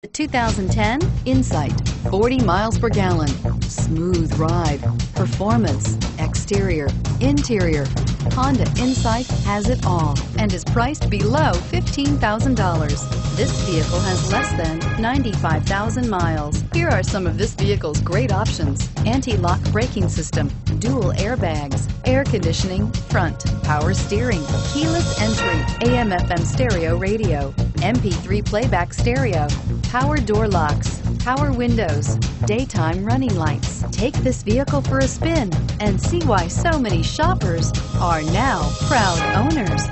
The 2010 Insight. 40 miles per gallon, smooth ride, performance, exterior, interior. Honda Insight has it all and is priced below $15,000. This vehicle has less than 95,000 miles. Here are some of this vehicle's great options: anti-lock braking system, dual airbags, air conditioning, front, power steering, keyless entry, AM/FM stereo radio, MP3 playback stereo, power door locks, power windows, daytime running lights. Take this vehicle for a spin and see why so many shoppers are now proud owners.